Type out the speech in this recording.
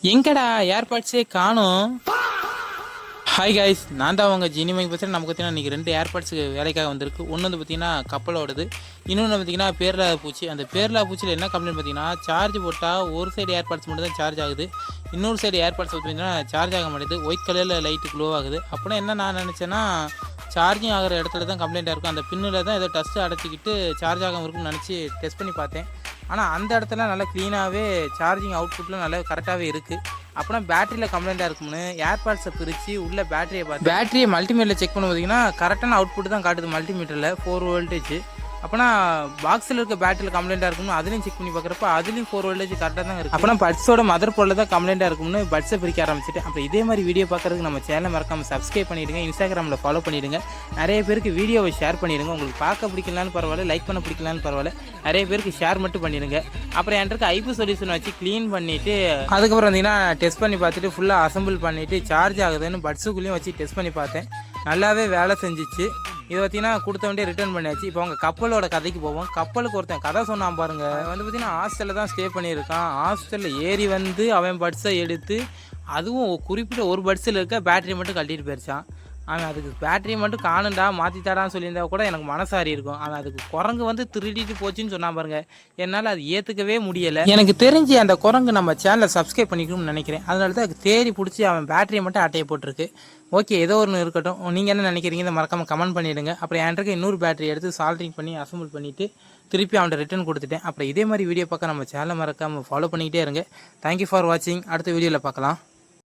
எங்கடா ஏர்பாட்ஸே காணோம். Hi guys, நான் தான் அவங்க ஜினிமைக்கு பேசுகிறேன். நமக்கு பார்த்தீங்கன்னா இன்றைக்கி 2 ஏர்பாட்ஸ் வேலைக்காக வந்திருக்கு. ஒன்று வந்து பார்த்திங்கன்னா கப்பலோடது, இன்னொன்று பார்த்திங்கன்னா பேரலா பூச்சி. அந்த பேரலா பூச்சியில் என்ன கம்ப்ளைண்ட் பார்த்திங்கன்னா, சார்ஜ் போட்டால் ஒரு சைடு ஏர்பாட்ஸ் மட்டும் தான் சார்ஜ் ஆகுது, இன்னொரு சைடு ஏர்பாட்ஸ் பார்த்திங்கன்னா சார்ஜ் ஆக மாட்டேது. ஒயிட் கலரில் லைட்டு க்ளோ ஆகுது. அப்படின்னா என்ன நான் நினச்சேன்னா, சார்ஜிங் ஆகிற இடத்துல தான் கம்ப்ளைண்ட்டாக இருக்கும், அந்த பின்னில் தான் ஏதோ டஸ்ட்டு அடைச்சிக்கிட்டு சார்ஜ் ஆகாமல் இருக்குன்னு நினச்சி டெஸ்ட் பண்ணி பார்த்தேன். ஆனால் அந்த இடத்துல நல்லா க்ளீனாகவே சார்ஜிங் அவுட்புட்டில் நல்லா கரெக்டாகவே இருக்குது. அப்படின்னா பேட்டரியில் கம்ப்ளைண்ட்டாக இருக்கும்னு ஏர்பாட்ஸை பிரித்து உள்ள பேட்டரியை பார்த்து பேட்டரியை மல்டிமீட்டரில் செக் பண்ண பார்த்தீங்கன்னா கரெக்டான அவுட்புட் தான் காட்டுது. மல்டிமீட்டரில் 4 வோல்டேஜ். அப்போனா பாக்ஸில் இருக்க பேட்டரியில் கம்ப்ளைண்ட்டாக இருக்கும்னு அதுலேயும் செக் பண்ணி பார்க்குறப்ப அதுலேயும் 4 வோல்டேஜ் கரெக்டாக தான் இருக்குது. அப்போனா பட்ஸோட மதர் போர்டில் தான் கம்ப்ளைண்ட்டாக இருக்கும்னு பட்ஸை பிரிக்க ஆரம்பிச்சிட்டு, அப்புறம் இதே மாதிரி வீடியோ பார்க்குறதுக்கு நம்ம சேனலை மறக்காமல் சப்ஸ்கிரைப் பண்ணிவிடுங்க, இன்ஸ்டாகிராமில் ஃபாலோ பண்ணிவிடுங்க, நிறைய பேருக்கு வீடியோவை ஷேர் பண்ணிடுங்க. உங்களுக்கு பார்க்க பிடிக்கலான்னு பரவாயில்ல, லைக் பண்ண பிடிக்கலான்னு பரவாயில்ல, நிறைய பேருக்கு ஷேர் மட்டும் பண்ணிடுங்க. அப்புறம் என்கிட்ட ஐபி சொல்யூஷன் வச்சு க்ளீன் பண்ணிவிட்டு அதுக்கப்புறம் வந்தீங்கன்னா டெஸ்ட் பண்ணி பார்த்துட்டு ஃபுல்லாக அசம்பிள் பண்ணிவிட்டு சார்ஜ் ஆகுதுன்னு பட்ஸுக்குள்ளேயும் வச்சு டெஸ்ட் பண்ணி பார்த்தேன். நல்லாவே வேலை செஞ்சிச்சு. இது பார்த்தீங்கன்னா கொடுத்த வேண்டிய ரிட்டர்ன் பண்ணியாச்சு. இப்போ அவங்க கப்பலோட கதைக்கு போவோம். கப்பலுக்கு ஒருத்தன் கதை சொன்னான் பாருங்க. வந்து பார்த்தீங்கன்னா ஹாஸ்டலில் தான் ஸ்டே பண்ணியிருக்கான். ஹாஸ்டலில் ஏறி வந்து அவன் பட்ஸை எடுத்து, அதுவும் குறிப்பிட்ட ஒரு பட்ஸில் இருக்க பேட்டரி மட்டும் கழட்டிட்டு போயிடுச்சான். அவன் அதுக்கு பேட்டரி மட்டும் காணுண்டா மாற்றித்தாடான்னு சொல்லியிருந்தா கூட எனக்கு மனசாரி இருக்கும். அவன் அதுக்கு குரங்கு வந்து திருடிட்டு போச்சுன்னு சொன்னா பாருங்க, என்னால் அது ஏற்றுக்கவே முடியலை. எனக்கு தெரிஞ்சு அந்த குரங்கு நம்ம சேனலை சப்ஸ்கிரைப் பண்ணிக்கணும்னு நினைக்கிறேன். அதனால தான் அதுக்கு தேடி பிடிச்சி அவன் பேட்டரியை மட்டும் அட்டையை போட்டிருக்கு. ஓகே, ஏதோ ஒன்று இருக்கட்டும். நீங்கள் என்ன நினைக்கிறீங்க இதை மறக்காமல் கமெண்ட் பண்ணிவிடுங்க. அப்புறம் என்கிட்ட இன்னொரு பேட்டரி எடுத்து சால்ட்ரிங் பண்ணி அசம்பிள் பண்ணிவிட்டு திருப்பி அவன்கிட்ட ரிட்டர்ன் கொடுத்துட்டேன். அப்புறம் இதே மாதிரி வீடியோ பார்க்க நம்ம சேனலை மறக்காமல் ஃபாலோ பண்ணிக்கிட்டே இருங்க. தேங்க்யூ ஃபார் வாட்சிங். அடுத்த வீடியோவில் பார்க்கலாம்.